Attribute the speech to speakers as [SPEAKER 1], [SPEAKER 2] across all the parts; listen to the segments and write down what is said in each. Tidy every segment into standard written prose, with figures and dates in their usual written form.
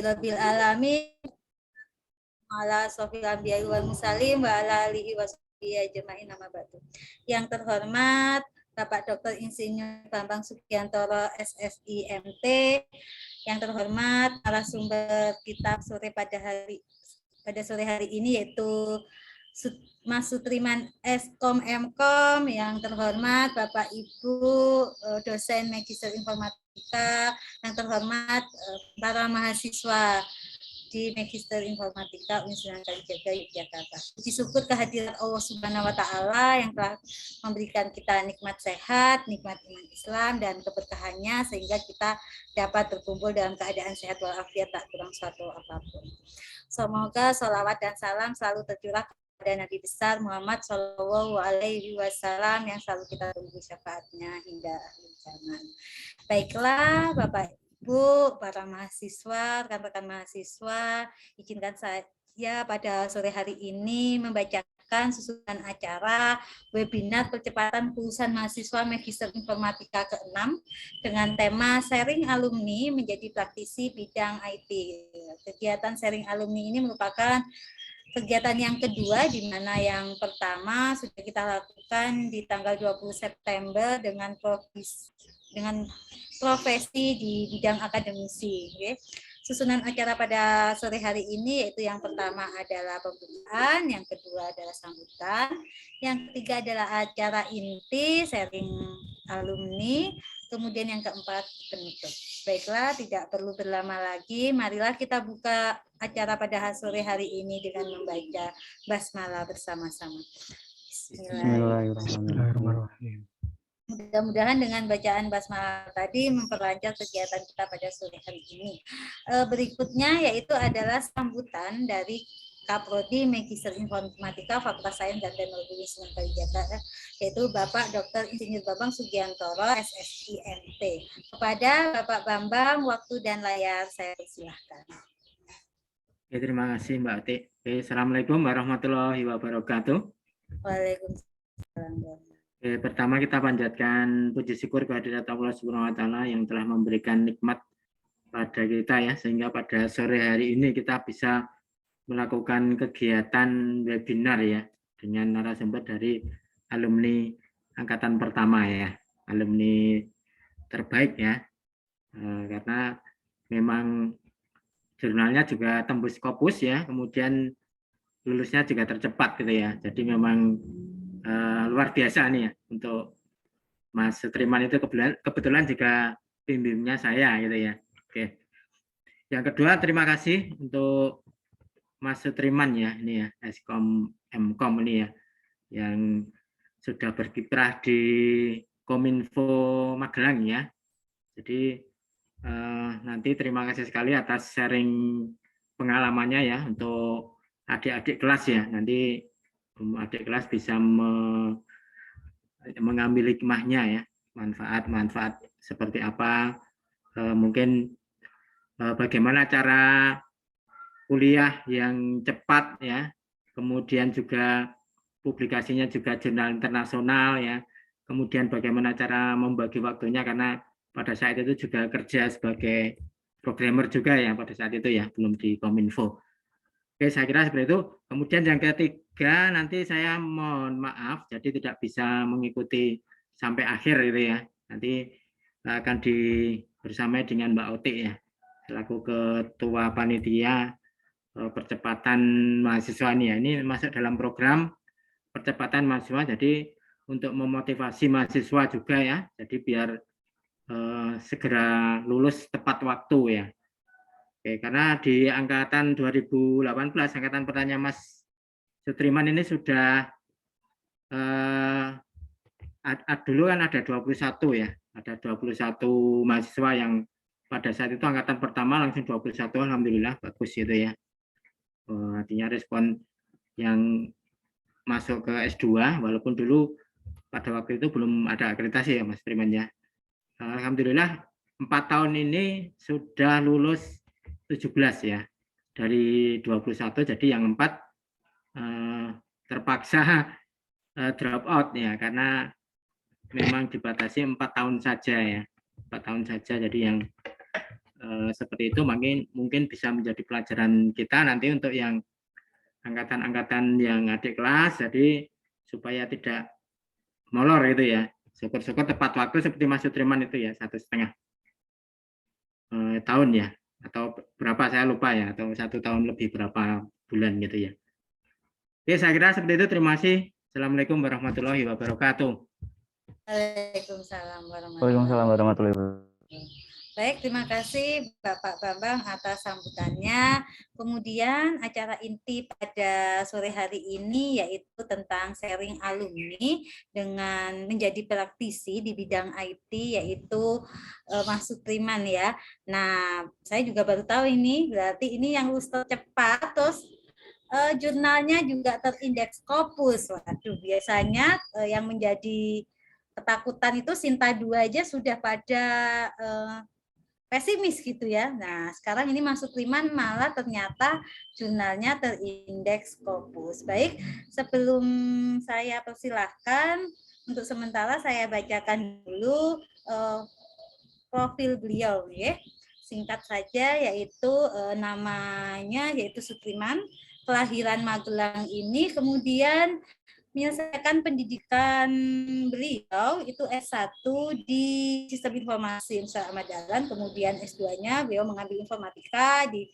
[SPEAKER 1] Rabbil alamin ala sofil anbiya'i wal mursalin wa ala alihi washabihi ajmain nama batu. Yang terhormat Bapak Dr. Insinyur Bambang Sugiantoro SSI MT, yang terhormat narasumber kita pada sore hari ini yaitu Mas Sutriman Eskom Mkom, yang terhormat Bapak Ibu dosen Magister Informatika, yang terhormat para mahasiswa di Magister Informatika Universitas Kalijaga Yogyakarta. Puji syukur kehadiran Allah Subhanahu wa taala yang telah memberikan kita nikmat sehat, nikmat iman Islam dan keberkahannya sehingga kita dapat berkumpul dalam keadaan sehat walafiat tak kurang suatu apapun. Semoga sholawat dan salam selalu tercurah kepada Nabi besar Muhammad Shallallahu Alaihi Wasallam yang selalu kita tunggu syafaatnya hingga akhir zaman. Baiklah, Bapak Bu, para mahasiswa, rekan-rekan mahasiswa, izinkan saya pada sore hari ini membacakan susunan acara webinar percepatan kelulusan mahasiswa Magister Informatika ke-6 dengan tema sharing alumni menjadi praktisi bidang IT. Kegiatan sharing alumni ini merupakan kegiatan yang kedua, di mana yang pertama sudah kita lakukan di tanggal 20 September dengan profesi di bidang akademisi. Okay. Susunan acara pada sore hari ini yaitu yang pertama adalah pembukaan, yang kedua adalah sambutan, yang ketiga adalah acara inti sharing alumni, kemudian yang keempat penutup. Baiklah, tidak perlu berlama lagi, marilah kita buka acara pada sore hari ini dengan membaca basmalah bersama-sama. Bismillahirrahmanirrahim. Mudah-mudahan dengan bacaan basmalah tadi memperlancar kegiatan kita pada sore hari ini. Berikutnya yaitu adalah sambutan dari Kaprodi Magister Informatika Fakultas Sains dan Teknologi Universitas Kalijaga, yaitu Bapak Dr. Insinyur Bambang Sugiantoro SSI MT. Kepada Bapak Bambang, waktu dan layar saya persilahkan.
[SPEAKER 2] Ya, terima kasih Mbak Ati. Assalamualaikum warahmatullahi wabarakatuh.
[SPEAKER 1] Waalaikumsalam.
[SPEAKER 2] Pertama kita panjatkan puji syukur kehadirat Allah Subhanahu wa taala yang telah memberikan nikmat pada kita ya, sehingga pada sore hari ini kita bisa melakukan kegiatan webinar ya dengan narasumber dari alumni angkatan pertama ya, alumni terbaik ya. Karena memang jurnalnya juga tembus Scopus ya, kemudian lulusnya juga tercepat gitu ya. Jadi memang luar biasa nih ya untuk Mas Sutriman itu kebetulan juga bimbingnya saya gitu ya. Oke. Yang kedua terima kasih untuk Mas Sutriman ya ini ya Eskom Mkom ini ya yang sudah berkiprah di Kominfo Magelang ya. Jadi nanti terima kasih sekali atas sharing pengalamannya ya untuk adik-adik kelas ya. Nanti adik kelas bisa mengambil hikmahnya ya, manfaat seperti apa, mungkin bagaimana cara kuliah yang cepat ya, kemudian juga publikasinya juga jurnal internasional ya, kemudian bagaimana cara membagi waktunya karena pada saat itu juga kerja sebagai programmer juga ya pada saat itu ya, belum di Kominfo. Oke, saya kira seperti itu. Kemudian yang ketiga, nanti saya mohon maaf, jadi tidak bisa mengikuti sampai akhir gitu ya. Nanti akan bersama dengan Mbak Oti ya, selaku Ketua Panitia Percepatan Mahasiswa ini ya. Ini masuk dalam program Percepatan Mahasiswa, jadi untuk memotivasi mahasiswa juga ya, jadi biar segera lulus tepat waktu ya. Oke, karena di angkatan 2018, angkatan pertanyaan Mas Sutriman ini sudah dulu kan ada 21 ya, ada 21 mahasiswa yang pada saat itu angkatan pertama langsung 21, alhamdulillah bagus gitu ya. Artinya respon yang masuk ke S2, walaupun dulu pada waktu itu belum ada akreditasi ya Mas Sutriman ya. Alhamdulillah 4 tahun ini sudah lulus 17 ya dari 21, jadi yang 4 terpaksa drop out ya karena memang dibatasi 4 tahun saja ya, 4 tahun saja, jadi yang seperti itu mungkin bisa menjadi pelajaran kita nanti untuk yang angkatan-angkatan yang adik kelas, jadi supaya tidak molor itu ya. Syukur-syukur tepat waktu seperti Mas Sutriman itu ya, 1,5 tahun ya, atau berapa saya lupa ya, atau 1 tahun lebih berapa bulan gitu ya. Oke, saya kira seperti itu. Terima kasih. Assalamualaikum warahmatullahi wabarakatuh.
[SPEAKER 1] Waalaikumsalam
[SPEAKER 3] Waalaikumsalam warahmatullahi wabarakatuh.
[SPEAKER 1] Baik, terima kasih Bapak Bambang atas sambutannya. Kemudian acara inti pada sore hari ini yaitu tentang sharing alumni dengan menjadi praktisi di bidang IT, yaitu Mas Sutriman ya. Nah, saya juga baru tahu ini, berarti ini yang lulus tercepat, terus jurnalnya juga terindeks Scopus. Waduh, biasanya yang menjadi ketakutan itu Sinta 2 aja sudah pada pesimis gitu ya. Nah, sekarang ini Mas Sutriman malah ternyata jurnalnya terindeks Scopus. Baik, sebelum saya persilahkan, untuk sementara saya bacakan dulu profil beliau ya. Singkat saja, yaitu namanya yaitu Sutriman, kelahiran Magelang ini, kemudian menyelesaikan pendidikan beliau itu S1 di Sistem Informasi Universitas Ahmad Dahlan, kemudian S2-nya beliau mengambil informatika di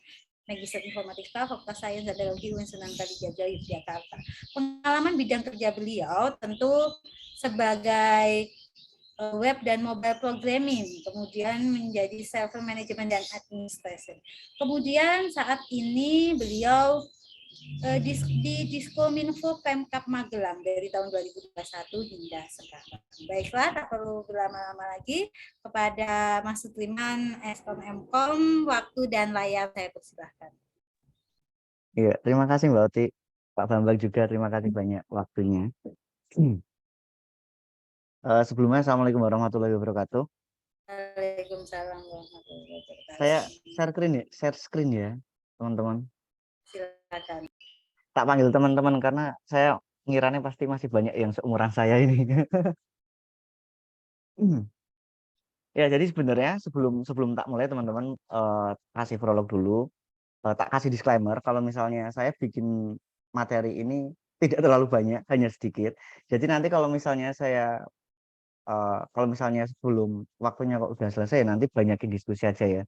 [SPEAKER 1] Magister Informatika Fakultas Sains dan Teknologi UIN Sunan Kalijaga Yogyakarta. Pengalaman bidang kerja beliau tentu sebagai web dan mobile programming, kemudian menjadi server management dan administration. Kemudian saat ini beliau di Diskominfo Pemkab Magelang dari tahun 2021 hingga sekarang. Baiklah, tak perlu berlama-lama lagi, kepada Mas Sutriman Eskom Mkom, waktu dan layar saya persilahkan.
[SPEAKER 3] Iya, terima kasih Mbak Oti. Pak Bambang juga terima kasih banyak waktunya. Sebelumnya Assalamualaikum warahmatullahi wabarakatuh.
[SPEAKER 1] Waalaikumsalam warahmatullahi wabarakatuh.
[SPEAKER 3] Saya share screen ya, teman-teman.
[SPEAKER 1] Silakan.
[SPEAKER 3] Tak panggil teman-teman karena saya ngiranya pasti masih banyak yang seumuran saya ini. Ya, jadi sebenarnya sebelum tak mulai teman-teman kasih prolog dulu, tak kasih disclaimer kalau misalnya saya bikin materi ini tidak terlalu banyak, hanya sedikit. Jadi nanti kalau misalnya sebelum waktunya kok udah selesai, nanti banyakin diskusi aja ya.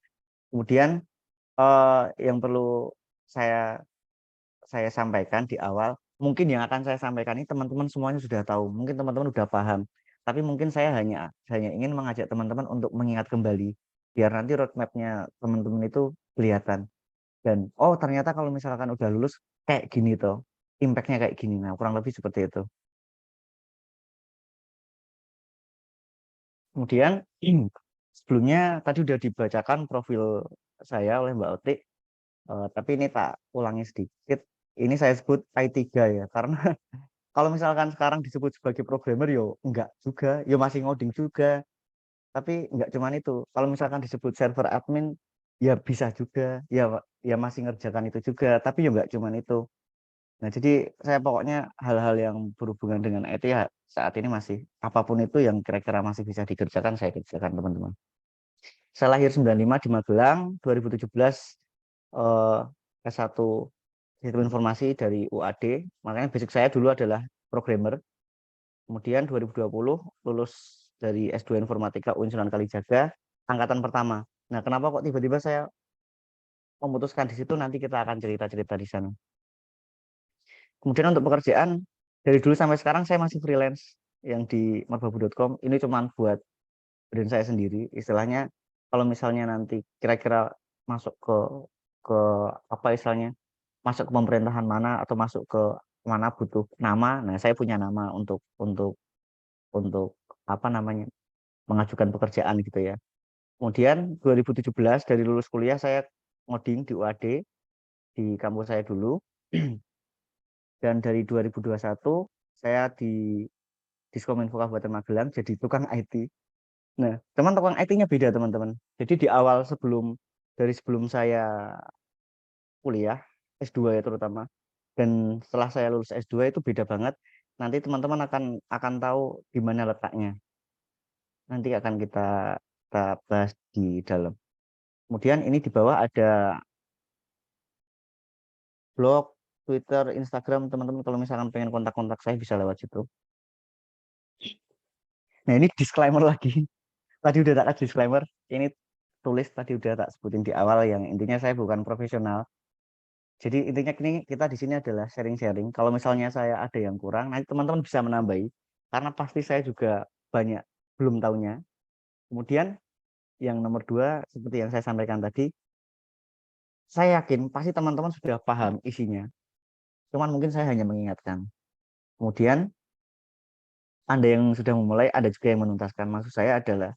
[SPEAKER 3] Kemudian yang perlu saya sampaikan di awal, mungkin yang akan saya sampaikan ini teman-teman semuanya sudah tahu, mungkin teman-teman sudah paham, tapi mungkin saya hanya ingin mengajak teman-teman untuk mengingat kembali, biar nanti roadmap-nya teman-teman itu kelihatan. Dan oh ternyata kalau misalkan udah lulus kayak gini toh, impact-nya kayak gini. Nah, kurang lebih seperti itu. Kemudian sebelumnya tadi udah dibacakan profil saya oleh Mbak Otik, tapi ini tak ulangi sedikit. Ini saya sebut I3 ya, karena kalau misalkan sekarang disebut sebagai programmer yo enggak juga, yo masih ngoding juga. Tapi enggak cuman itu. Kalau misalkan disebut server admin ya bisa juga, ya masih ngerjakan itu juga, tapi ya enggak cuman itu. Nah, jadi saya pokoknya hal-hal yang berhubungan dengan IT ya saat ini masih apapun itu yang kira-kira masih bisa dikerjakan saya kerjakan, teman-teman. Saya lahir 95 di Magelang, 2017 S1 Sistem Informasi dari UAD. Makanya basic saya dulu adalah programmer. Kemudian 2020 lulus dari S2 Informatika UIN Sunan Kalijaga, angkatan pertama. Nah, kenapa kok tiba-tiba saya memutuskan di situ, nanti kita akan cerita-cerita di sana. Kemudian untuk pekerjaan, dari dulu sampai sekarang saya masih freelance yang di merbabu.com. Ini cuma buat brand saya sendiri. Istilahnya kalau misalnya nanti kira-kira masuk ke apa istilahnya, masuk ke pemerintahan mana atau masuk ke mana butuh nama. Nah, saya punya nama untuk apa namanya, mengajukan pekerjaan gitu ya. Kemudian 2017 dari lulus kuliah saya ngoding di UAD di kampus saya dulu. Dan dari 2021 saya di Diskominfo Kabupaten Magelang jadi tukang IT. Nah, teman tukang IT-nya beda, teman-teman. Jadi di awal sebelum saya kuliah S2 ya terutama, dan setelah saya lulus S2 itu beda banget. Nanti teman-teman akan tahu di mana letaknya. Nanti akan kita bahas di dalam. Kemudian ini di bawah ada blog, Twitter, Instagram, teman-teman kalau misalkan pengen kontak-kontak saya bisa lewat situ. Nah, ini disclaimer lagi. Tadi udah tak kasih disclaimer. Ini tulis tadi udah tak sebutin di awal yang intinya saya bukan profesional. Jadi intinya ini kita di sini adalah sharing-sharing. Kalau misalnya saya ada yang kurang, nanti teman-teman bisa menambahi. Karena pasti saya juga banyak belum tahunya. Kemudian yang nomor 2, seperti yang saya sampaikan tadi, saya yakin pasti teman-teman sudah paham isinya. Cuman mungkin saya hanya mengingatkan. Kemudian Anda yang sudah memulai, ada juga yang menuntaskan. Maksud saya adalah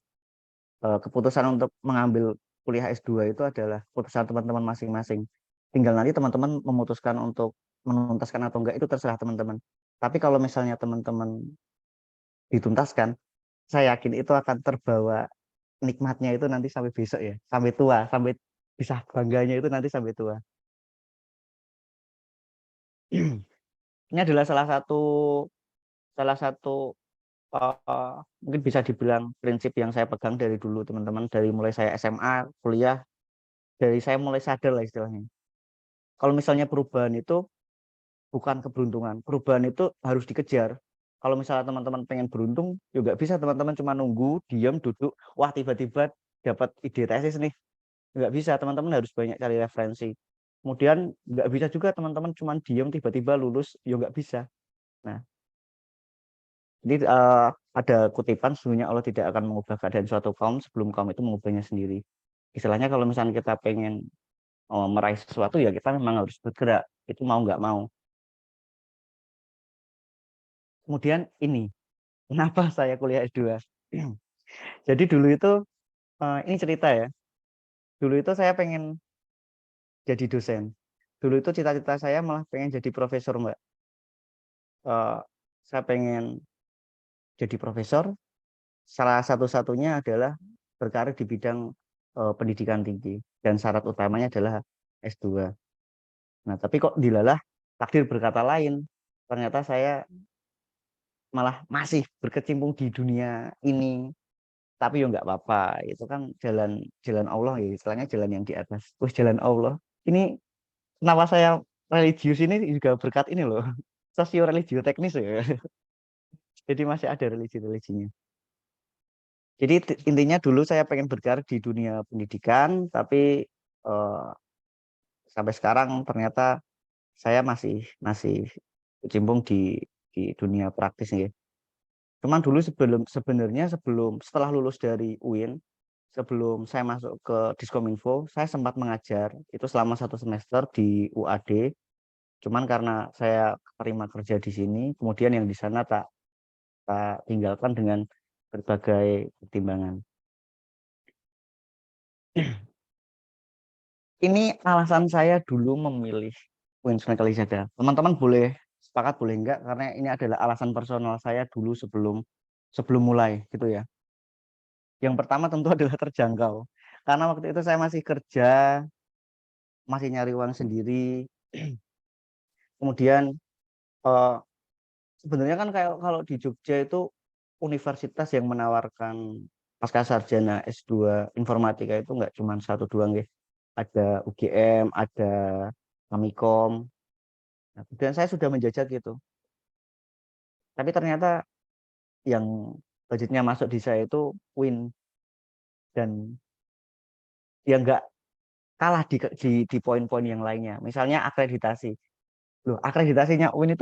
[SPEAKER 3] keputusan untuk mengambil kuliah S2 itu adalah keputusan teman-teman masing-masing. Tinggal nanti teman-teman memutuskan untuk menuntaskan atau enggak itu terserah teman-teman. Tapi kalau misalnya teman-teman dituntaskan, saya yakin itu akan terbawa nikmatnya itu nanti sampai besok ya, sampai tua, sampai bisa bangganya itu nanti sampai tua. Ini adalah salah satu mungkin bisa dibilang prinsip yang saya pegang dari dulu teman-teman, dari mulai saya SMA, kuliah, dari saya mulai sadar lah istilahnya. Kalau misalnya perubahan itu bukan keberuntungan, perubahan itu harus dikejar. Kalau misalnya teman-teman pengen beruntung, juga bisa teman-teman cuma nunggu, diam, duduk, wah tiba-tiba dapat ide tesis nih. Nggak bisa, teman-teman harus banyak cari referensi. Kemudian nggak bisa juga teman-teman cuma diam tiba-tiba lulus, ya nggak bisa. Nah, jadi ada kutipan sesungguhnya Allah tidak akan mengubah keadaan suatu kaum sebelum kaum itu mengubahnya sendiri. Istilahnya kalau misalnya kita pengen meraih sesuatu ya kita memang harus bergerak, itu mau nggak mau. Kemudian ini, kenapa saya kuliah S2? Jadi dulu itu, ini cerita ya, dulu itu saya pengen jadi dosen. Dulu itu cita-cita saya malah pengen jadi profesor, Mbak. Saya pengen jadi profesor, salah satu-satunya adalah berkarir di bidang pendidikan tinggi, dan syarat utamanya adalah S2. Nah, tapi kok dilalah takdir berkata lain. Ternyata saya malah masih berkecimpung di dunia ini. Tapi ya nggak apa-apa, itu kan jalan jalan Allah ya, istilahnya jalan yang di atas. Terus jalan Allah. Ini kenapa saya religius ini juga berkat ini loh. Sosio religio teknis ya. Jadi masih ada religi-religinya. Jadi intinya dulu saya pengen berkarir di dunia pendidikan, tapi eh, sampai sekarang ternyata saya masih masih kecimpung di dunia praktis ya. Cuman dulu sebenarnya setelah lulus dari UIN, sebelum saya masuk ke Diskominfo, saya sempat mengajar itu selama 1 semester di UAD. Cuman karena saya terima kerja di sini, kemudian yang di sana tak tinggalkan dengan berbagai pertimbangan. Ini alasan saya dulu memilih UIN Sunan Kalijaga. Teman-teman boleh sepakat boleh enggak, karena ini adalah alasan personal saya dulu sebelum sebelum mulai gitu ya. Yang pertama tentu adalah terjangkau. Karena waktu itu saya masih kerja, masih nyari uang sendiri. Kemudian eh, sebenarnya kan kayak kalau di Jogja itu universitas yang menawarkan pasca sarjana S2 informatika itu nggak cuma satu dua nggih. Ada UGM, ada Kamikom. Nah, kemudian saya sudah menjajak gitu. Tapi ternyata yang budgetnya masuk di saya itu UIN, dan ya nggak kalah di poin-poin yang lainnya. Misalnya akreditasi. Loh, akreditasinya UIN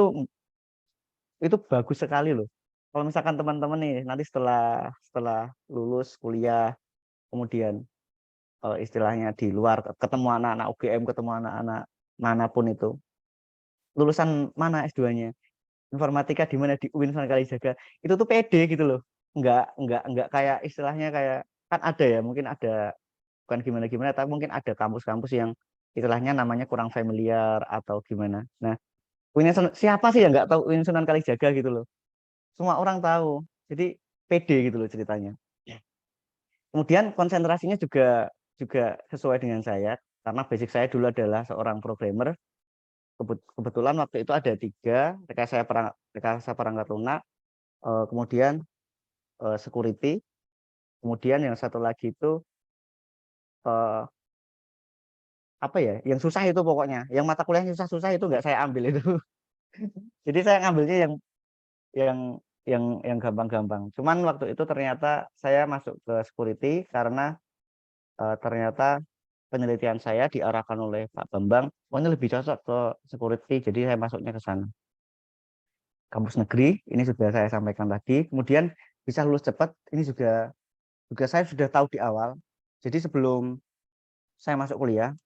[SPEAKER 3] itu bagus sekali loh. Kalau misalkan teman-teman nih nanti setelah setelah lulus kuliah, kemudian istilahnya di luar ketemu anak-anak UGM, ketemu anak-anak manapun itu, lulusan mana S2-nya? Informatika di mana, di UIN Sunan Kalijaga. Itu tuh pede gitu loh. Enggak kayak istilahnya kayak, kan ada ya, mungkin ada, bukan gimana-gimana, tapi mungkin ada kampus-kampus yang istilahnya namanya kurang familiar atau gimana. Nah, siapa sih yang nggak tahu UIN Sunan Kalijaga gitu loh. Semua orang tahu. Jadi pede gitu loh ceritanya. Kemudian konsentrasinya juga juga sesuai dengan saya, karena basic saya dulu adalah seorang programmer. Kebetulan waktu itu ada 3, rekayasa perangkat lunak, kemudian security, kemudian yang satu lagi itu apa ya, yang susah itu pokoknya, yang mata kuliah yang susah-susah itu nggak saya ambil itu. Jadi saya ngambilnya yang yang gampang-gampang. Cuman waktu itu ternyata saya masuk ke security karena ternyata penelitian saya diarahkan oleh Pak Bambang, oh ini lebih cocok ke security, jadi saya masuknya ke sana. Kampus negeri, ini sudah saya sampaikan tadi. Kemudian bisa lulus cepat, ini juga juga saya sudah tahu di awal. Jadi sebelum saya masuk kuliah,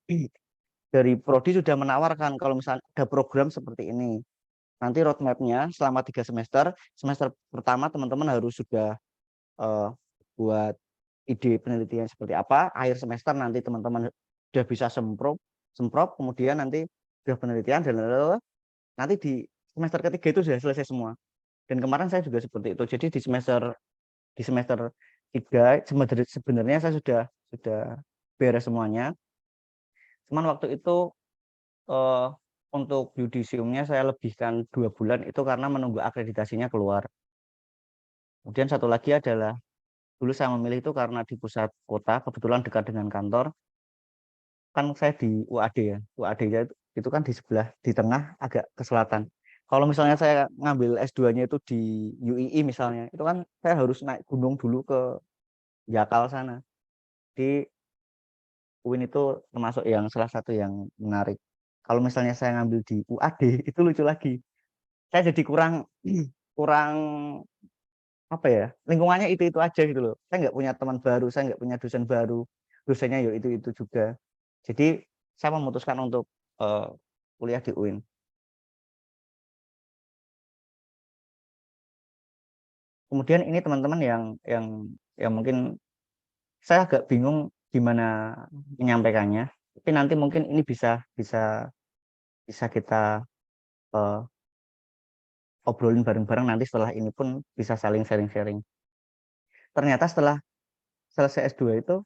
[SPEAKER 3] dari prodi sudah menawarkan kalau misalnya ada program seperti ini. Nanti roadmap-nya selama 3 semester, semester pertama teman-teman harus sudah buat ide penelitian seperti apa, akhir semester nanti teman-teman sudah bisa semprot, semprot, kemudian nanti sudah penelitian dan nanti di semester ketiga itu sudah selesai semua. Dan kemarin saya juga seperti itu. Jadi di semester 3 sebenarnya saya sudah beres semuanya. Cuman waktu itu eh, untuk yudisiumnya saya lebihkan 2 bulan itu karena menunggu akreditasinya keluar. Kemudian satu lagi adalah dulu saya memilih itu karena di pusat kota, kebetulan dekat dengan kantor. Kan saya di UAD ya. UAD-nya itu kan di sebelah, di tengah agak ke selatan. Kalau misalnya saya ngambil S2-nya itu di UII misalnya, itu kan saya harus naik gunung dulu ke Jakal sana. Di UIN itu termasuk yang salah satu yang menarik. Kalau misalnya saya ngambil di UAD, itu lucu lagi. Saya jadi kurang kurang apa ya, lingkungannya itu aja gitu loh. Saya nggak punya teman baru, saya nggak punya dosen baru, dosennya ya itu juga. Jadi saya memutuskan untuk eh, kuliah di UIN. Kemudian ini teman-teman yang mungkin saya agak bingung gimana menyampaikannya, tapi nanti mungkin ini bisa bisa bisa kita eh, obrolin bareng-bareng nanti setelah ini pun bisa saling sharing-sharing. Ternyata setelah selesai S2 itu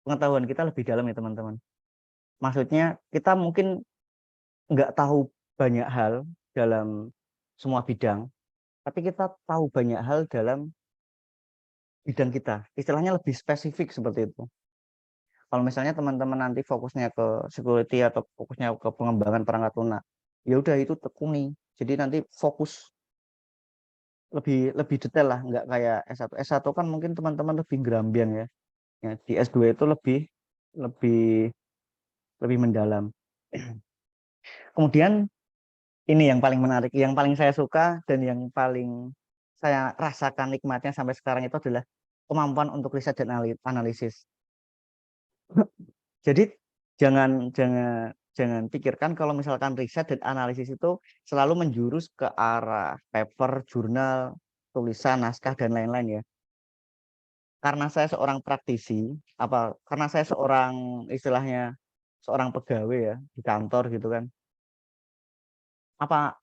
[SPEAKER 3] pengetahuan kita lebih dalam ya teman-teman. Maksudnya kita mungkin nggak tahu banyak hal dalam semua bidang, tapi kita tahu banyak hal dalam bidang kita. Istilahnya lebih spesifik seperti itu. Kalau misalnya teman-teman nanti fokusnya ke security atau fokusnya ke pengembangan perangkat lunak, ya udah itu tekuni. Jadi nanti fokus lebih lebih detail lah, nggak kayak S1. S1 kan mungkin teman-teman lebih gerambian ya. Ya, di S2 itu lebih lebih lebih mendalam. Kemudian ini yang paling menarik, yang paling saya suka dan yang paling saya rasakan nikmatnya sampai sekarang itu adalah kemampuan untuk riset dan analisis. Jadi jangan jangan jangan pikirkan kalau misalkan riset dan analisis itu selalu menjurus ke arah paper, jurnal, tulisan, naskah dan lain-lain ya. Karena saya seorang praktisi, karena saya seorang istilahnya seorang pegawai ya di kantor gitu kan. Apa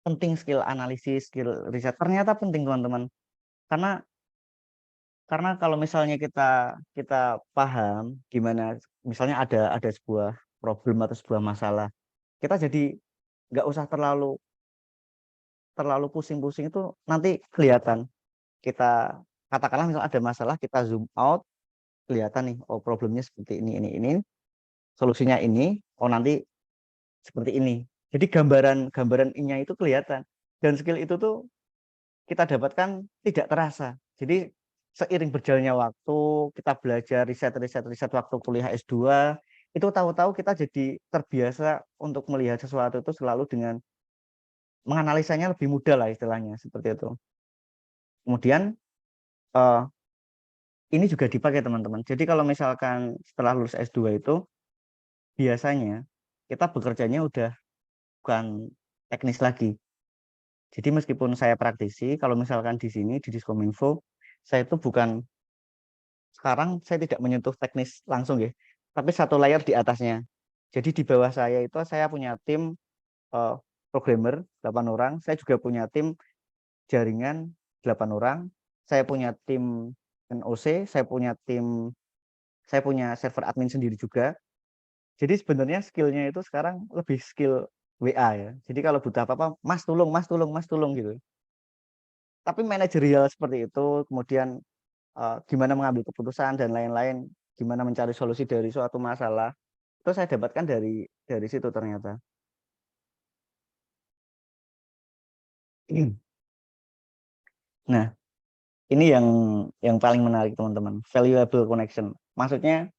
[SPEAKER 3] penting skill analisis, skill riset? Ternyata penting teman-teman. Karena karena kalau misalnya kita kita paham gimana misalnya ada sebuah problem atau sebuah masalah, kita jadi nggak usah terlalu terlalu pusing-pusing itu nanti kelihatan. Kita katakanlah misal ada masalah, kita zoom out, kelihatan nih, oh problemnya seperti ini, solusinya ini, oh nanti seperti ini. Jadi gambaran ininya itu kelihatan. Dan skill itu tuh kita dapatkan tidak terasa. Jadi seiring berjalannya waktu, kita belajar riset waktu kuliah S2, itu tahu-tahu kita jadi terbiasa untuk melihat sesuatu itu selalu dengan menganalisanya lebih mudah lah istilahnya seperti itu. Kemudian eh, ini juga dipakai teman-teman. Jadi kalau misalkan setelah lulus S2 itu biasanya kita bekerjanya udah bukan teknis lagi. Jadi meskipun saya praktisi, kalau misalkan di sini di Diskominfo, saya itu bukan sekarang saya tidak menyentuh teknis langsung ya, tapi satu layer di atasnya. Jadi di bawah saya itu saya punya tim eh, programmer 8 orang, saya juga punya tim jaringan 8 orang, saya punya tim NOC, saya punya server admin sendiri juga. Jadi sebenarnya skillnya itu sekarang lebih skill WA ya. Jadi kalau butuh apa-apa, Mas tolong, Mas tolong, Mas tolong gitu. Tapi manajerial seperti itu, kemudian gimana mengambil keputusan dan lain-lain, gimana mencari solusi dari suatu masalah, Itu saya dapatkan dari situ ternyata. Nah, ini yang paling menarik teman-teman, valuable connection. Maksudnya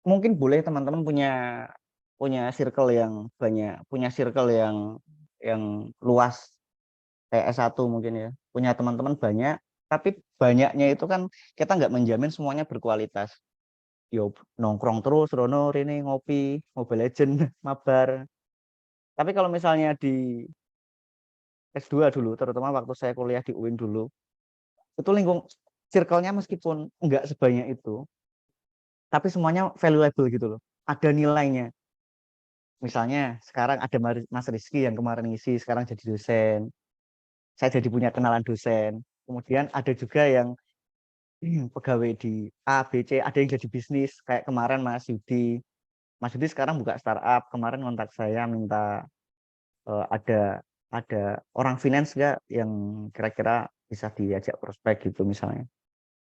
[SPEAKER 3] mungkin boleh teman-teman punya circle yang banyak, punya circle yang luas kayak S1 mungkin ya. Punya teman-teman banyak, tapi banyaknya itu kan kita nggak menjamin semuanya berkualitas. Yo nongkrong terus, rono rene ngopi, Mobile Legend, mabar. Tapi kalau misalnya di S2 dulu, terutama waktu saya kuliah di UIN dulu, itu circle-nya meskipun enggak sebanyak itu, tapi semuanya valuable gitu loh. Ada nilainya. Misalnya sekarang ada Mas Rizky yang kemarin ngisi, sekarang jadi dosen. Saya jadi punya kenalan dosen. Kemudian ada juga yang pegawai di A, B, C, ada yang jadi bisnis. Kayak kemarin Mas Yudi. Mas Yudi sekarang buka startup. Kemarin kontak saya minta ada orang finance nggak yang kira-kira bisa diajak prospek gitu misalnya.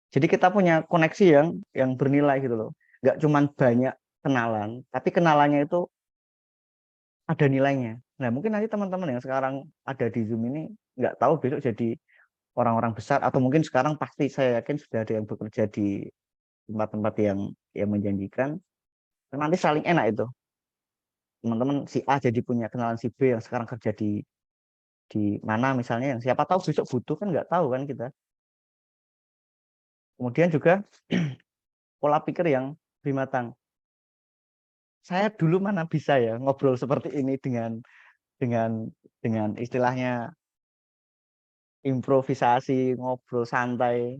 [SPEAKER 3] Jadi kita punya koneksi yang bernilai gitu loh. Nggak cuma banyak kenalan, tapi kenalannya itu ada nilainya. Nah, mungkin nanti teman-teman yang sekarang ada di Zoom ini nggak tahu besok jadi orang-orang besar atau mungkin sekarang pasti saya yakin sudah ada yang bekerja di tempat-tempat yang menjanjikan. Nanti saling enak itu. Teman-teman si A jadi punya kenalan si B yang sekarang kerja di mana misalnya yang siapa tahu besok butuh kan nggak tahu kan kita. Kemudian juga pola pikir yang lebih matang. Saya dulu mana bisa ya ngobrol seperti ini dengan dengan istilahnya improvisasi, ngobrol santai.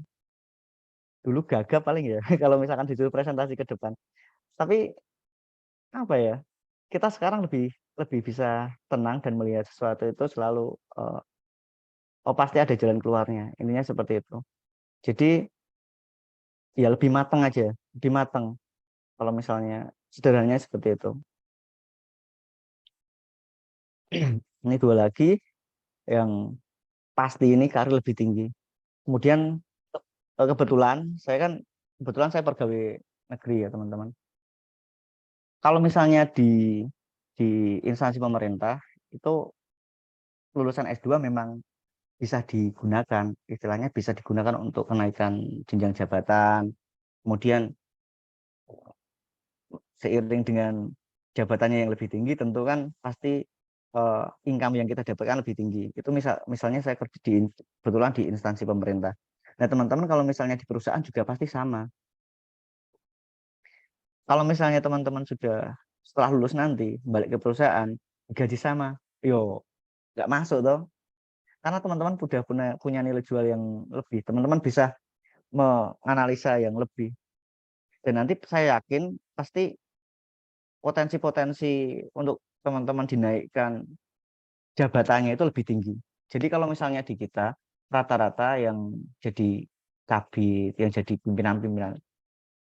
[SPEAKER 3] Dulu gagap paling ya kalau misalkan disuruh presentasi ke depan. Tapi apa ya? Kita sekarang lebih lebih bisa tenang dan melihat sesuatu itu selalu oh pasti ada jalan keluarnya. Intinya seperti itu. Jadi ya lebih matang aja, lebih matang. Kalau misalnya sederhananya seperti itu. Ini dua lagi yang pasti ini karir lebih tinggi. Kemudian kebetulan saya pegawai negeri ya teman-teman. Kalau misalnya di instansi pemerintah itu lulusan S2 memang bisa digunakan, istilahnya bisa digunakan untuk kenaikan jenjang jabatan. Kemudian seiring dengan jabatannya yang lebih tinggi, tentu kan pasti income yang kita dapatkan lebih tinggi. Itu misalnya saya kerja kebetulan di instansi pemerintah. Nah, teman-teman kalau misalnya di perusahaan juga pasti sama. Kalau misalnya teman-teman sudah setelah lulus nanti balik ke perusahaan, gaji sama, yo nggak masuk toh. Karena teman-teman sudah punya nilai jual yang lebih. Teman-teman bisa menganalisa yang lebih. Dan nanti saya yakin pasti potensi-potensi untuk teman-teman dinaikkan jabatannya itu lebih tinggi. Jadi kalau misalnya di kita rata-rata yang jadi kabit, yang jadi pimpinan-pimpinan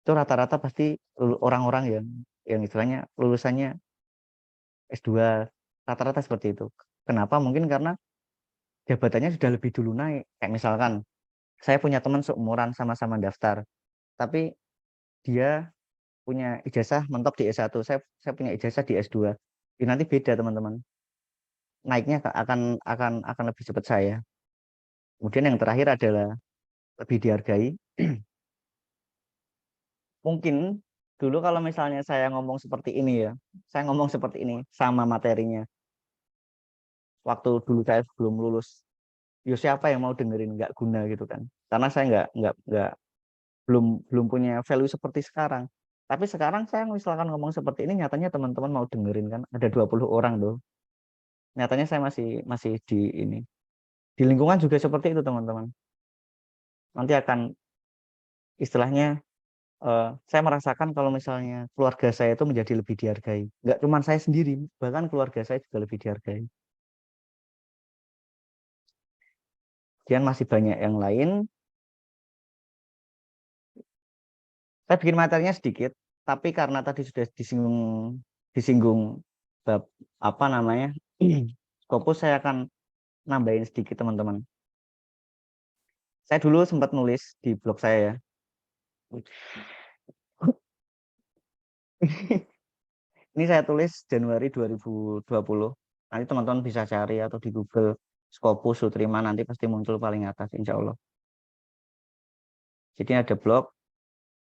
[SPEAKER 3] itu rata-rata pasti orang-orang yang istilahnya lulusannya S2 rata-rata seperti itu. Kenapa? Mungkin karena jabatannya sudah lebih dulu naik. Kayak misalkan saya punya teman seumuran sama-sama daftar, tapi dia punya ijazah mentok di S1, saya punya ijazah di S2. Ya, nanti beda teman-teman. Naiknya akan lebih cepat saya. Kemudian yang terakhir adalah lebih dihargai. Mungkin dulu kalau misalnya saya ngomong seperti ini ya, saya ngomong seperti ini sama materinya. Waktu dulu saya belum lulus, yo siapa yang mau dengerin, nggak guna gitu kan. Karena saya nggak belum punya value seperti sekarang. Tapi sekarang saya misalkan ngomong seperti ini, nyatanya teman-teman mau dengerin kan. Ada 20 orang tuh. Nyatanya saya masih di lingkungan juga seperti itu teman-teman. Nanti akan istilahnya saya merasakan kalau misalnya keluarga saya itu menjadi lebih dihargai. Nggak cuma saya sendiri, bahkan keluarga saya juga lebih dihargai. Kemudian masih banyak yang lain. Saya bikin materinya sedikit, tapi karena tadi sudah disinggung bab apa namanya Scopus, saya akan nambahin sedikit teman-teman. Saya dulu sempat nulis di blog saya ya. Ini saya tulis Januari 2020. Nanti teman-teman bisa cari atau di Google Scopus Sutrima, nanti pasti muncul paling atas insya Allah. Jadi ada blog.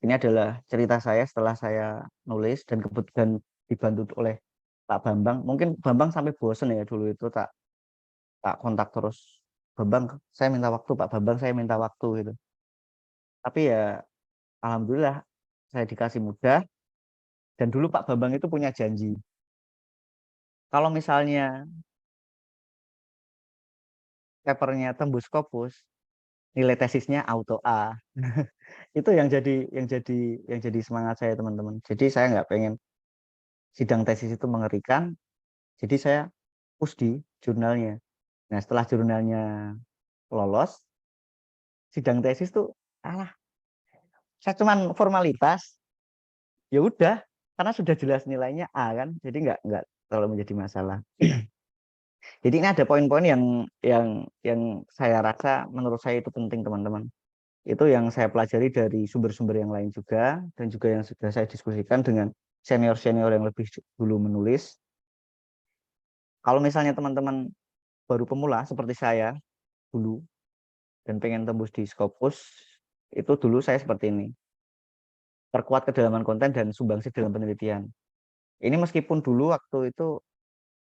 [SPEAKER 3] Ini adalah cerita saya setelah saya nulis dan kebetulan dibantu oleh Pak Bambang. Mungkin Bambang sampai bosen ya dulu itu tak kontak terus. Bambang, saya minta waktu, Pak Bambang, saya minta waktu gitu. Tapi ya alhamdulillah saya dikasih mudah. Dan dulu Pak Bambang itu punya janji. Kalau misalnya papernya tembus Scopus, nilai tesisnya auto A. Itu yang jadi semangat saya teman-teman. Jadi saya nggak pengen sidang tesis itu mengerikan. Jadi saya push di jurnalnya. Nah setelah jurnalnya lolos, sidang tesis tuh alah, saya cuman formalitas. Ya udah, karena sudah jelas nilainya A kan, jadi nggak terlalu menjadi masalah. Jadi ini ada poin-poin yang saya rasa menurut saya itu penting teman-teman. Itu yang saya pelajari dari sumber-sumber yang lain juga, dan juga yang sudah saya diskusikan dengan senior-senior yang lebih dulu menulis. Kalau misalnya teman-teman baru pemula seperti saya dulu dan pengen tembus di Scopus, itu dulu saya seperti ini. Perkuat kedalaman konten dan sumbangsi dalam penelitian. Ini meskipun dulu waktu itu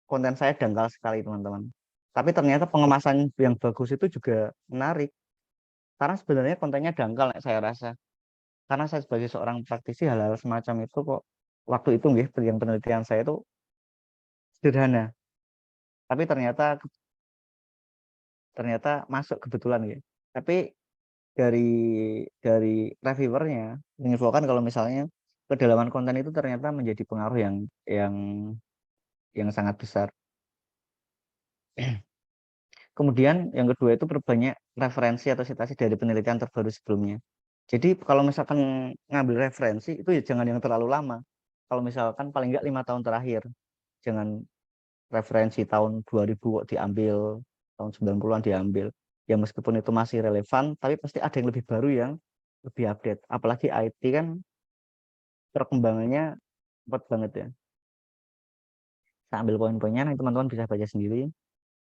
[SPEAKER 3] konten saya dangkal sekali teman-teman. Tapi ternyata pengemasan yang bagus itu juga menarik. Karena sebenarnya kontennya dangkal saya rasa. Karena saya sebagai seorang praktisi hal-hal semacam itu kok waktu itu nggih yang penelitian saya itu sederhana. Tapi ternyata masuk kebetulan ya. Tapi dari reviewernya menginfokan kalau misalnya kedalaman konten itu ternyata menjadi pengaruh yang sangat besar. Kemudian yang kedua itu perbanyak referensi atau citasi dari penelitian terbaru sebelumnya. Jadi kalau misalkan ngambil referensi itu ya jangan yang terlalu lama. Kalau misalkan paling nggak 5 tahun terakhir, jangan referensi tahun 2000 kok diambil, tahun 90-an diambil. Ya meskipun itu masih relevan, tapi pasti ada yang lebih baru yang lebih update. Apalagi IT kan perkembangannya cepat banget ya. Saya ambil poin-poinnya, nanti teman-teman bisa baca sendiri.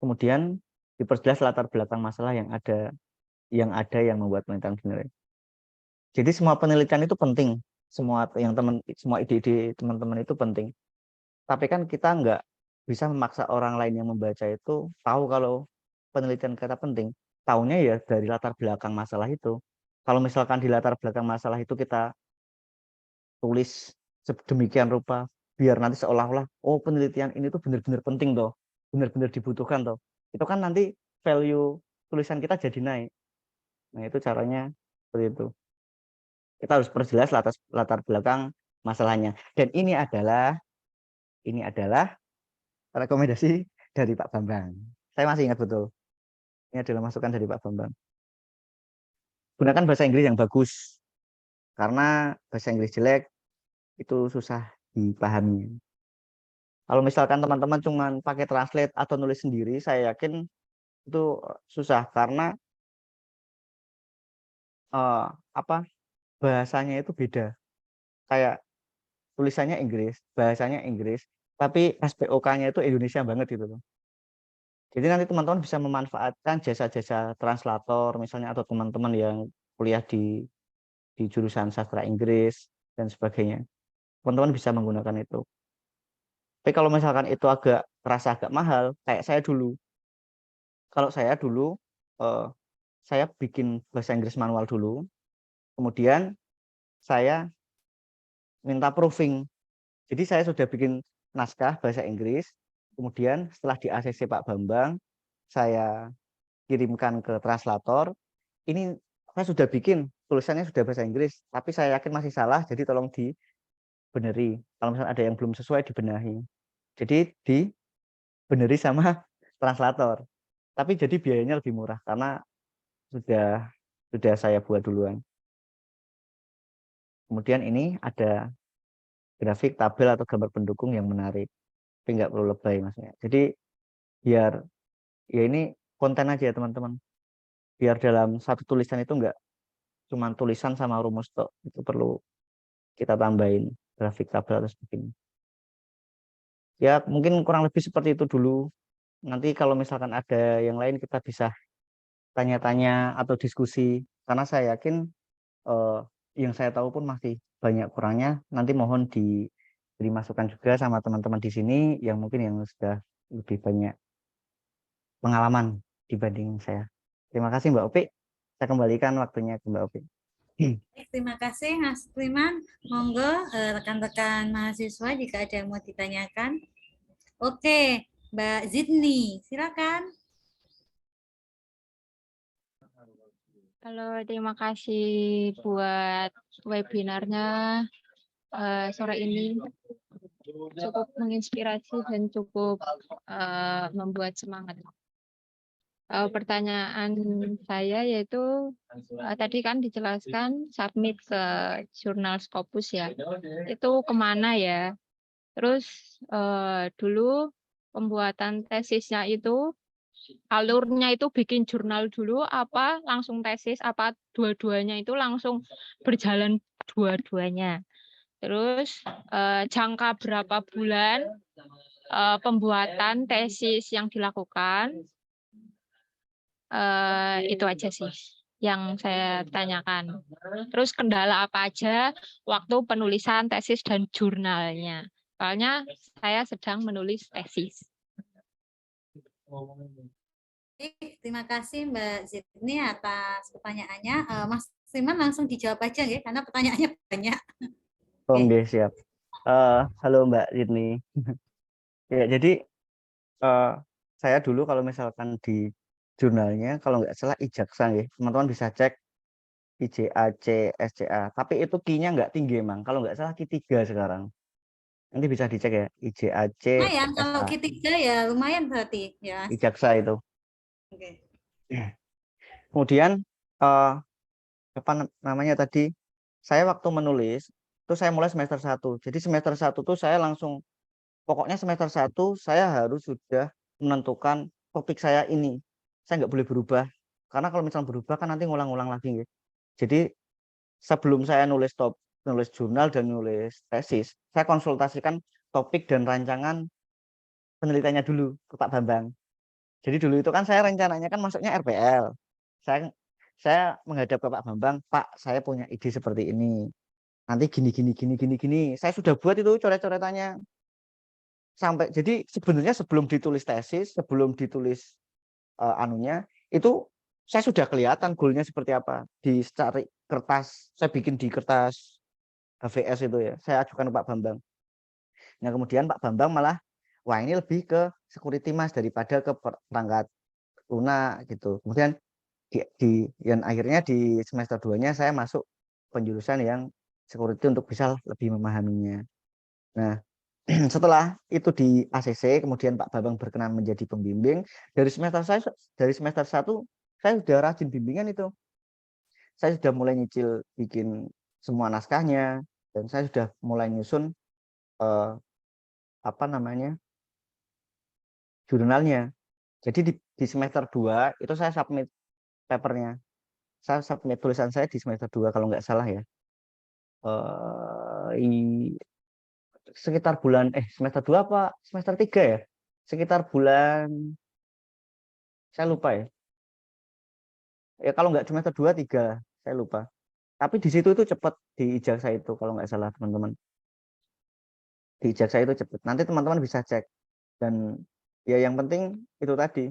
[SPEAKER 3] Kemudian diperjelas latar belakang masalah yang membuat penelitian sebenarnya. Jadi semua penelitian itu penting, semua ide-ide teman-teman itu penting. Tapi kan kita nggak bisa memaksa orang lain yang membaca itu tahu kalau penelitian kita penting. Taunya ya dari latar belakang masalah itu. Kalau misalkan di latar belakang masalah itu kita tulis sedemikian rupa, biar nanti seolah-olah, oh penelitian ini tuh benar-benar penting toh, benar-benar dibutuhkan toh. Itu kan nanti value tulisan kita jadi naik. Nah itu caranya seperti itu. Kita harus perjelas latar belakang masalahnya. Dan ini adalah rekomendasi dari Pak Bambang. Saya masih ingat betul. Ini adalah masukan dari Pak Bambang. Gunakan bahasa Inggris yang bagus. Karena bahasa Inggris jelek itu susah dipahami. Kalau misalkan teman-teman cuma pakai translate atau nulis sendiri, saya yakin itu susah karena apa bahasanya itu beda. Kayak tulisannya Inggris, bahasanya Inggris, tapi SPOK-nya itu Indonesia banget gitu loh. Jadi nanti teman-teman bisa memanfaatkan jasa-jasa translator misalnya atau teman-teman yang kuliah di jurusan sastra Inggris dan sebagainya. Teman-teman bisa menggunakan itu. Tapi kalau misalkan itu terasa agak mahal, kayak saya dulu. Kalau saya dulu, saya bikin bahasa Inggris manual dulu, kemudian saya minta proofing. Jadi saya sudah bikin naskah bahasa Inggris, kemudian setelah di ACC Pak Bambang, saya kirimkan ke translator. Ini saya sudah bikin, tulisannya sudah bahasa Inggris, tapi saya yakin masih salah, jadi tolong dibeneri. Kalau misalnya ada yang belum sesuai, dibenahi. Jadi dibeneri sama translator. Tapi jadi biayanya lebih murah karena sudah saya buat duluan. Kemudian ini ada grafik, tabel atau gambar pendukung yang menarik. Tapi nggak perlu lebay maksudnya. Jadi biar ya ini konten aja ya teman-teman. Biar dalam satu tulisan itu nggak cuma tulisan sama rumus toh. Itu perlu kita tambahin. grafik tabel atau sebagainya. Ya mungkin kurang lebih seperti itu dulu. Nanti kalau misalkan ada yang lain kita bisa tanya-tanya atau diskusi. Karena saya yakin yang saya tahu pun masih banyak kurangnya. Nanti mohon diberi masukan juga sama teman-teman di sini yang mungkin yang sudah lebih banyak pengalaman dibanding saya. Terima kasih Mbak Opi. Saya kembalikan waktunya ke Mbak Opi.
[SPEAKER 1] Terima kasih Mas Priman. Monggo rekan-rekan mahasiswa jika ada yang mau ditanyakan. Oke, Mbak Zidni, silakan.
[SPEAKER 4] Halo, terima kasih buat webinarnya sore ini. Cukup menginspirasi dan cukup membuat semangat. Pertanyaan saya yaitu tadi kan dijelaskan submit ke jurnal Scopus ya. Itu kemana ya? Terus dulu pembuatan tesisnya itu alurnya itu bikin jurnal dulu apa langsung tesis apa dua-duanya itu langsung berjalan dua-duanya. Terus jangka berapa bulan pembuatan tesis yang dilakukan. Itu aja sih yang saya tanyakan. Terus kendala apa aja waktu penulisan tesis dan jurnalnya. Soalnya saya sedang menulis tesis.
[SPEAKER 1] Terima kasih Mbak Zidni atas pertanyaannya. Mas Priman langsung dijawab aja ya, karena pertanyaannya banyak.
[SPEAKER 3] Oh, nggih, siap. Halo Mbak Zidni. Ya, jadi saya dulu kalau misalkan di jurnalnya, kalau nggak salah Ijaksa ya, teman-teman bisa cek IJAC, SCA. Tapi itu Q-nya nggak tinggi emang. Kalau nggak salah Q3 sekarang. Nanti bisa dicek ya, IJAC,
[SPEAKER 1] Lumayan, kalau
[SPEAKER 3] SA,
[SPEAKER 1] Q3 ya lumayan berarti ya.
[SPEAKER 3] Ijaksa itu.
[SPEAKER 1] Oke.
[SPEAKER 3] Kemudian apa namanya tadi? Saya waktu menulis itu saya mulai semester 1. Jadi semester 1 tuh saya langsung pokoknya semester 1 saya harus sudah menentukan topik saya ini. Saya nggak boleh berubah. Karena kalau misalnya berubah kan nanti ngulang-ngulang lagi. Jadi sebelum saya nulis jurnal dan nulis tesis, saya konsultasikan topik dan rancangan penelitiannya dulu ke Pak Bambang. Jadi dulu itu kan saya rencananya kan masuknya RPL. Saya menghadap ke Pak Bambang, Pak, saya punya ide seperti ini. Nanti gini. Saya sudah buat itu coret-coretannya. Sampai jadi sebenarnya sebelum ditulis tesis, sebelum ditulis anunya, itu saya sudah kelihatan goalnya seperti apa. Di cari kertas, saya bikin di kertas HVS itu ya. Saya ajukan ke Pak Bambang. Nah, kemudian Pak Bambang malah wah ini lebih ke security Mas daripada ke perangkat lunak gitu. Kemudian yang akhirnya di semester 2-nya saya masuk penjurusan yang security untuk bisa lebih memahaminya. Nah, setelah itu di ACC, kemudian Pak Bambang berkenan menjadi pembimbing. Dari semester 1 saya sudah rajin bimbingan itu. Saya sudah mulai nyicil bikin semua naskahnya dan saya sudah mulai nyusun apa namanya? Jurnalnya. Jadi di semester 2 itu saya submit papernya. Saya submit tulisan saya di semester 2 kalau nggak salah ya. Sekitar bulan semester 2 apa semester 3 ya? Sekitar bulan saya lupa ya. Ya kalau nggak semester 2 3 saya lupa. Tapi di situ itu cepat di ijazah itu kalau nggak salah teman-teman. Di ijazah itu cepat. Nanti teman-teman bisa cek. Dan ya yang penting itu tadi.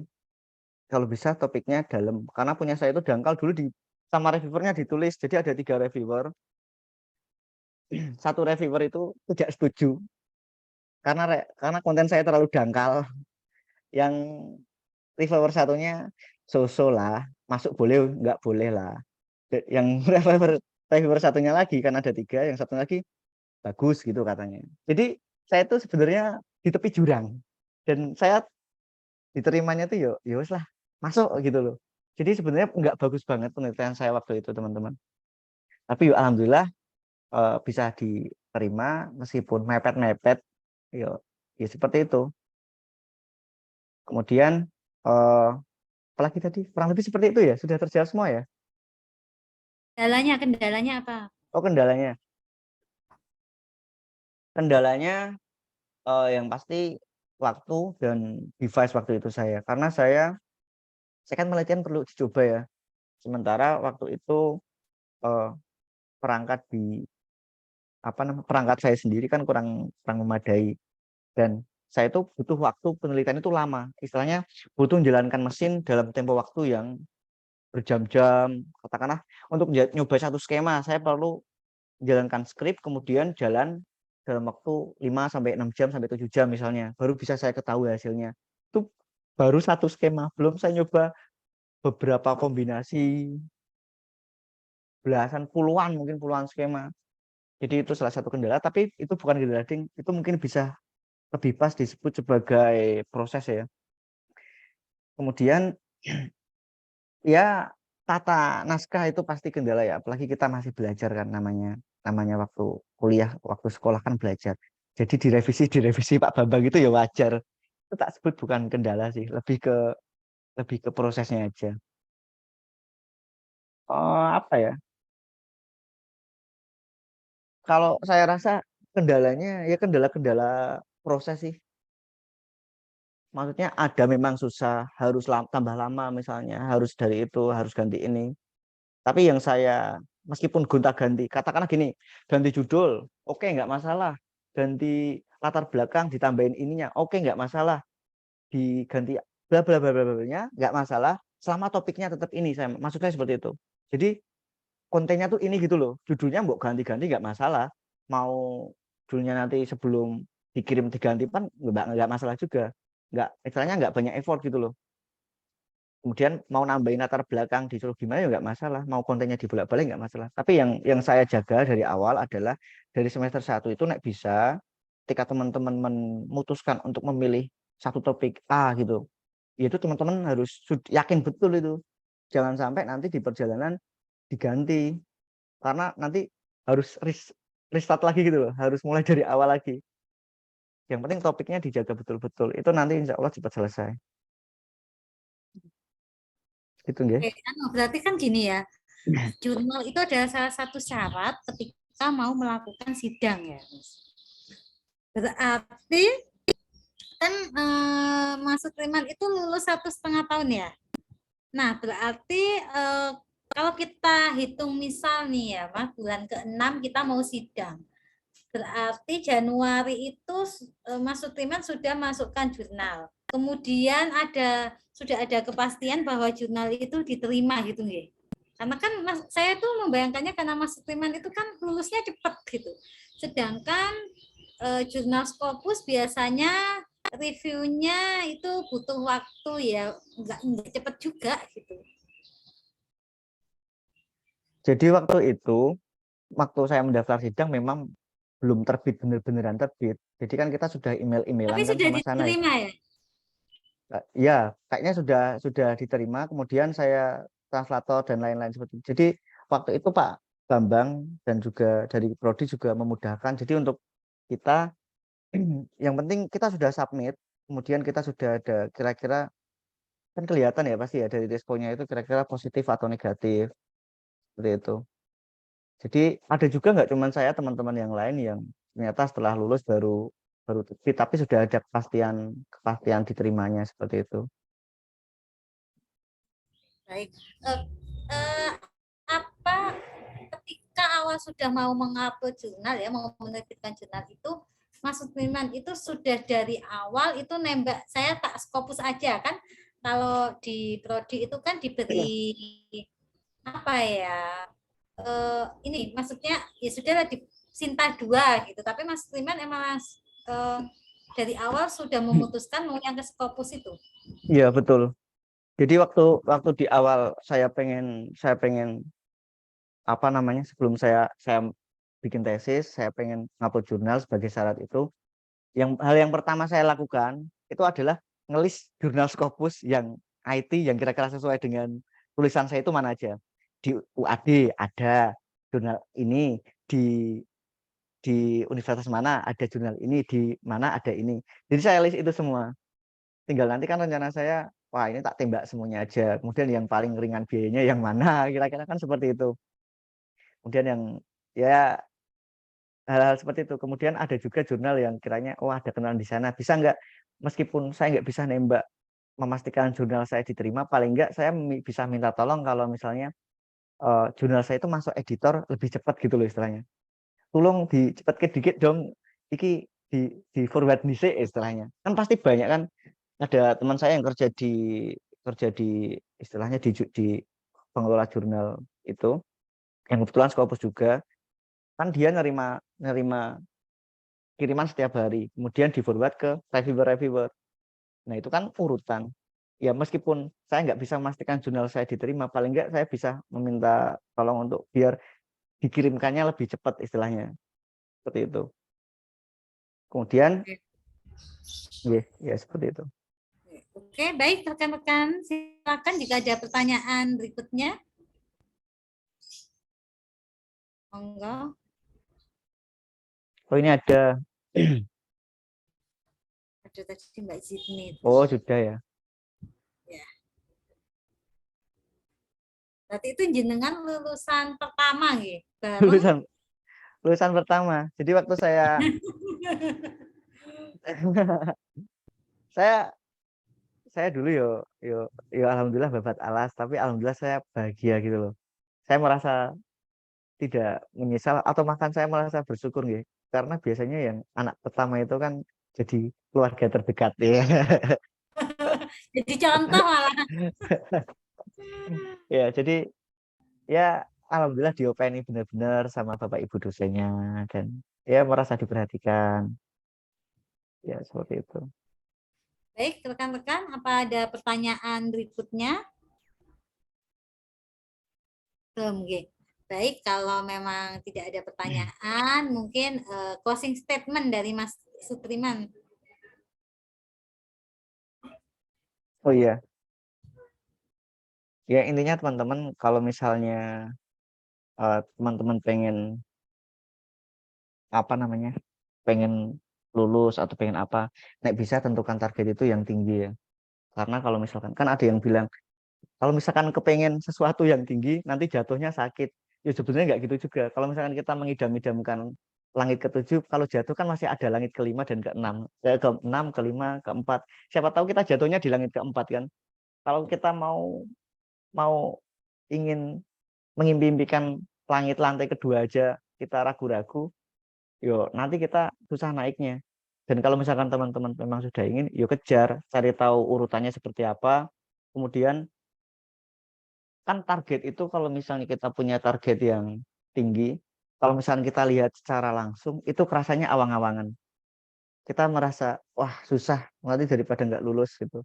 [SPEAKER 3] Kalau bisa topiknya dalam. Karena punya saya itu dangkal dulu sama reviewernya ditulis. Jadi ada 3 reviewer. Satu reviewer itu tidak setuju. Karena konten saya terlalu dangkal. Yang reviewer satunya so-so lah. Masuk boleh, nggak boleh lah. Yang reviewer satunya lagi kan ada 3, yang satu lagi bagus gitu katanya. Jadi saya itu sebenarnya di tepi jurang dan saya diterimanya tuh ya wes lah masuk gitu loh. Jadi sebenarnya nggak bagus banget penelitian saya waktu itu teman-teman. Tapi alhamdulillah bisa diterima meskipun mepet-mepet ya seperti itu. Kemudian apalagi tadi kurang lebih seperti itu ya, sudah terjawab semua ya.
[SPEAKER 1] Kendalanya apa?
[SPEAKER 3] Oh kendalanya Kendalanya yang pasti waktu dan device waktu itu saya. Karena saya kan penelitian perlu dicoba ya. Sementara waktu itu eh, perangkat perangkat saya sendiri kan kurang kurang memadai dan saya itu butuh waktu penelitian itu lama. Istilahnya butuh menjalankan mesin dalam tempo waktu yang berjam-jam. Katakanlah untuk nyoba satu skema saya perlu menjalankan skrip kemudian jalan dalam waktu 5 sampai 6 jam sampai 7 jam misalnya baru bisa saya ketahui hasilnya. Itu baru satu skema, belum saya nyoba beberapa kombinasi belasan mungkin puluhan skema. Jadi itu salah satu kendala tapi itu bukan kendala ding, itu mungkin bisa lebih pas disebut sebagai proses ya. Kemudian ya tata naskah itu pasti kendala ya, apalagi kita masih belajar kan namanya waktu kuliah, waktu sekolah kan belajar. Jadi direvisi Pak Bambang itu ya wajar. Itu tak sebut bukan kendala sih, lebih ke prosesnya aja. Apa ya? Kalau saya rasa kendalanya ya kendala-kendala proses sih. Maksudnya ada memang susah, harus tambah lama misalnya, harus dari itu, harus ganti ini. Tapi yang saya meskipun gonta-ganti, katakanlah gini, ganti judul, oke nggak masalah. Ganti latar belakang, ditambahin ininya, oke nggak masalah. Diganti bla bla bla bla bla-nya nggak masalah, selama topiknya tetap ini. Maksudnya seperti itu. Jadi kontennya tuh ini gitu loh. Judulnya mau ganti-ganti nggak masalah. Mau judulnya nanti sebelum dikirim diganti kan nggak masalah juga. Nggak, istilahnya nggak banyak effort gitu loh. Kemudian mau nambahin latar belakang disuruh gimana ya nggak masalah, mau kontennya dibolak-balik nggak masalah. Tapi yang saya jaga dari awal adalah dari semester 1 itu nek bisa ketika teman-teman memutuskan untuk memilih satu topik A gitu, itu teman-teman harus yakin betul itu. Jangan sampai nanti di perjalanan diganti karena nanti harus restart lagi gitu loh, harus mulai dari awal lagi. Yang penting topiknya dijaga betul-betul, itu nanti insya Allah cepat selesai. Gitu nggih.
[SPEAKER 1] Berarti kan gini ya, jurnal itu adalah salah satu syarat ketika mau melakukan sidang ya. Berarti kan Mas Sutriman itu lulus 1,5 tahun ya. Nah, berarti kalau kita hitung misal nih ya, Mas, bulan ke-6 kita mau sidang. Berarti Januari itu Mas Sutriman sudah masukkan jurnal. Kemudian sudah ada kepastian bahwa jurnal itu diterima gitu nggih. Karena kan saya tuh membayangkannya karena Mas Sutriman itu kan lulusnya cepat gitu. Sedangkan jurnal Scopus biasanya reviewnya itu butuh waktu ya, nggak cepat juga gitu.
[SPEAKER 3] Jadi waktu saya mendaftar sidang memang belum terbit beneran terbit. Jadi kan kita sudah email-emailan
[SPEAKER 1] Tapi
[SPEAKER 3] kan
[SPEAKER 1] sudah
[SPEAKER 3] sama sana ya.
[SPEAKER 1] diterima ya?
[SPEAKER 3] Ya, kayaknya sudah diterima. Kemudian saya translator dan lain-lain seperti itu. Jadi waktu itu Pak Bambang dan juga dari Prodi juga memudahkan. Jadi untuk kita yang penting kita sudah submit, kemudian kita sudah ada kira-kira kan kelihatan ya pasti ya dari responnya itu kira-kira positif atau negatif seperti itu. Jadi ada juga nggak cuma saya, teman-teman yang lain yang ternyata setelah lulus baru terbit, tapi sudah ada kepastian diterimanya seperti itu.
[SPEAKER 1] Baik. Apa ketika awal sudah mau mengupload jurnal ya, mau menerbitkan jurnal itu, Mas Sutriman itu sudah dari awal itu nembak saya tak Scopus aja kan? Kalau di prodi itu kan diberi apa ya? Ini maksudnya ya sudah di Sinta 2 gitu. Tapi Mas Sutriman emang dari awal sudah memutuskan mau yang ke Scopus itu.
[SPEAKER 3] Iya, betul. Jadi waktu di awal saya pengen apa namanya, sebelum saya bikin tesis, saya pengen ngupload jurnal sebagai syarat itu. Hal yang pertama saya lakukan itu adalah ngelis jurnal Scopus yang IT yang kira-kira sesuai dengan tulisan saya itu mana aja. Di UAD ada jurnal ini, di universitas mana ada jurnal ini, di mana ada ini. Jadi saya list itu semua. Tinggal nanti kan rencana saya, wah ini tak tembak semuanya aja. Kemudian yang paling ringan biayanya yang mana, kira-kira kan seperti itu. Kemudian yang ya hal-hal seperti itu. Kemudian ada juga jurnal yang kiranya, oh ada kenalan di sana, bisa nggak, meskipun saya nggak bisa nembak memastikan jurnal saya diterima, paling nggak saya bisa minta tolong kalau misalnya jurnal saya itu masuk editor lebih cepat gitu loh istilahnya. Tolong dicepatkan dikit dong, iki di forward dhisik istilahnya. Kan pasti banyak kan, ada teman saya yang kerja di istilahnya di pengelola jurnal itu, yang kebetulan Scopus juga, kan dia nerima nerima kiriman setiap hari, kemudian di forward ke reviewer. Nah itu kan urutan. Ya meskipun saya nggak bisa memastikan jurnal saya diterima, paling nggak saya bisa meminta tolong untuk biar dikirimkannya lebih cepat istilahnya. Seperti itu. Kemudian, ya seperti itu.
[SPEAKER 1] Oke, baik rekan-rekan, silakan jika ada pertanyaan berikutnya. Monggo.
[SPEAKER 3] Oh ini ada.
[SPEAKER 1] Ada tadi Mbak Sydney.
[SPEAKER 3] Oh sudah ya.
[SPEAKER 1] Berarti itu jenengan lulusan pertama nggih, bareng.
[SPEAKER 3] Lulusan pertama. Jadi waktu saya saya dulu yo alhamdulillah babat alas, tapi alhamdulillah saya bahagia gitu loh. Saya merasa tidak menyesal, atau bahkan saya merasa bersyukur gitu. Karena biasanya yang anak pertama itu kan jadi keluarga terdekat ya.
[SPEAKER 1] Jadi contoh malah.
[SPEAKER 3] Ya, jadi ya alhamdulillah diopeni benar-benar sama Bapak Ibu dosennya, dan ya merasa diperhatikan. Ya, seperti itu.
[SPEAKER 1] Baik, rekan-rekan, apa ada pertanyaan berikutnya? Belum, nggih. Baik, kalau memang tidak ada pertanyaan, mungkin closing statement dari Mas Sutriman.
[SPEAKER 3] Oh iya. Ya intinya teman-teman, kalau misalnya teman-teman pengen apa namanya, pengen lulus atau pengen apa, nek bisa tentukan target itu yang tinggi ya. Karena kalau misalkan kan ada yang bilang, kalau misalkan kepengen sesuatu yang tinggi nanti jatuhnya sakit. Ya sebenarnya nggak gitu juga. Kalau misalkan kita mengidam-idamkan langit ketujuh, kalau jatuh kan masih ada langit kelima dan keenam, keenam, kelima, keempat. Siapa tahu kita jatuhnya di langit keempat kan. Kalau kita mau mau ingin mengimpi-impikan langit lantai kedua aja kita ragu-ragu, yo nanti kita susah naiknya. Dan kalau misalkan teman-teman memang sudah ingin, yo kejar, cari tahu urutannya seperti apa. Kemudian kan target itu, kalau misalnya kita punya target yang tinggi, kalau misalnya kita lihat secara langsung itu rasanya awang-awangan. Kita merasa wah susah nanti daripada nggak lulus gitu.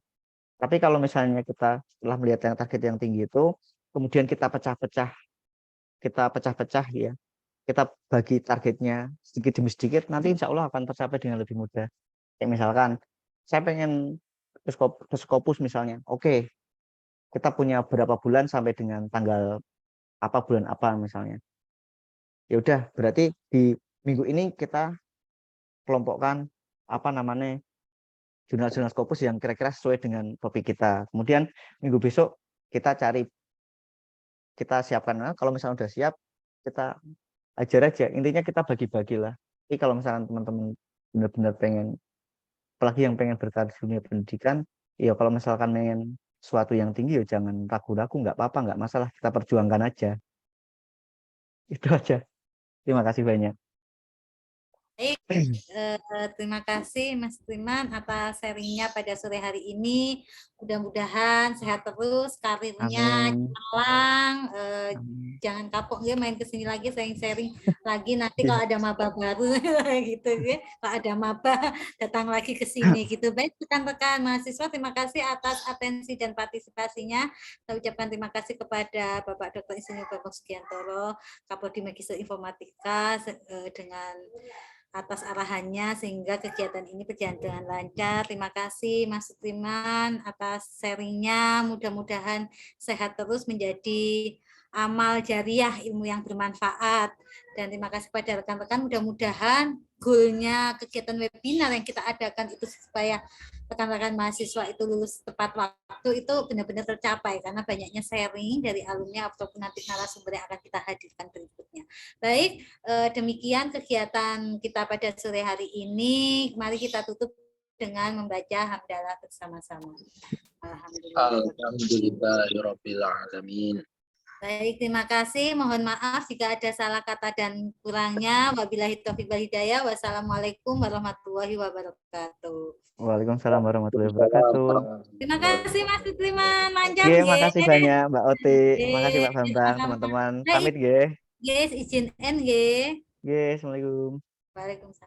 [SPEAKER 3] Tapi kalau misalnya kita setelah melihat yang target yang tinggi itu, kemudian kita pecah-pecah ya, kita bagi targetnya sedikit demi sedikit, nanti insya Allah akan tercapai dengan lebih mudah. Kayak misalkan saya pengen ke Scopus misalnya, oke, kita punya berapa bulan sampai dengan tanggal apa, bulan apa misalnya. Ya udah, berarti di minggu ini kita kelompokkan apa namanya, jurnal-jurnal Scopus yang kira-kira sesuai dengan topik kita. Kemudian minggu besok kita siapkan. Nah, kalau misalnya udah siap, kita ajar aja. Intinya kita bagi-bagi lah. Tapi kalau misalkan teman-teman benar-benar pengen, apalagi yang pengen berkarir di dunia pendidikan, ya kalau misalkan pengen sesuatu yang tinggi, ya jangan ragu-ragu, nggak apa-apa, nggak masalah, kita perjuangkan aja. Itu aja. Terima kasih banyak.
[SPEAKER 1] Baik, terima kasih Mas Triman atas sharingnya pada sore hari ini. Mudah-mudahan sehat terus, karirnya
[SPEAKER 3] Amin.
[SPEAKER 1] cemerlang,
[SPEAKER 3] Amin.
[SPEAKER 1] jangan kapok ya, main kesini lagi sharing-sharing lagi nanti kalau ada maba baru gitu ya. Kalau ada maba datang lagi ke sini gitu. Baik rekan-rekan mahasiswa, terima kasih atas atensi dan partisipasinya. Saya ucapkan terima kasih kepada Bapak Dr. Insinyur Bambang Sugiantoro, Kaprodi Magister Informatika dengan atas arahannya sehingga kegiatan ini berjalan dengan lancar. Terima kasih Mas Sutriman atas sharingnya. Mudah-mudahan sehat terus menjadi amal jariah, ilmu yang bermanfaat. Dan terima kasih pada rekan-rekan, mudah-mudahan goalnya kegiatan webinar yang kita adakan itu supaya rekan-rekan mahasiswa itu lulus tepat waktu itu benar-benar tercapai karena banyaknya sharing dari alumni ataupun nanti narasumber yang akan kita hadirkan berikutnya. Baik, demikian kegiatan kita pada sore hari ini. Mari kita tutup dengan membaca hamdalah bersama-sama. Alhamdulillah.
[SPEAKER 5] Alhamdulillahirabbil alamin.
[SPEAKER 1] Baik, terima kasih. Mohon maaf jika ada salah kata dan kurangnya. Wabillahi taufiq wal hidayah. Wassalamualaikum warahmatullahi wabarakatuh.
[SPEAKER 3] Waalaikumsalam warahmatullahi wabarakatuh.
[SPEAKER 1] Terima kasih Mas Fitriman. Lancar
[SPEAKER 3] Oke,
[SPEAKER 1] nggih.
[SPEAKER 3] makasih banyak Mbak Oti,
[SPEAKER 1] Nggih,
[SPEAKER 3] makasih Mbak Bambang,
[SPEAKER 1] sama-sama.
[SPEAKER 3] teman-teman.
[SPEAKER 1] Baik.
[SPEAKER 3] Pamit nggih.
[SPEAKER 1] Yes, izin nggih.
[SPEAKER 3] Nggih, Assalamualaikum.
[SPEAKER 1] Waalaikumsalam.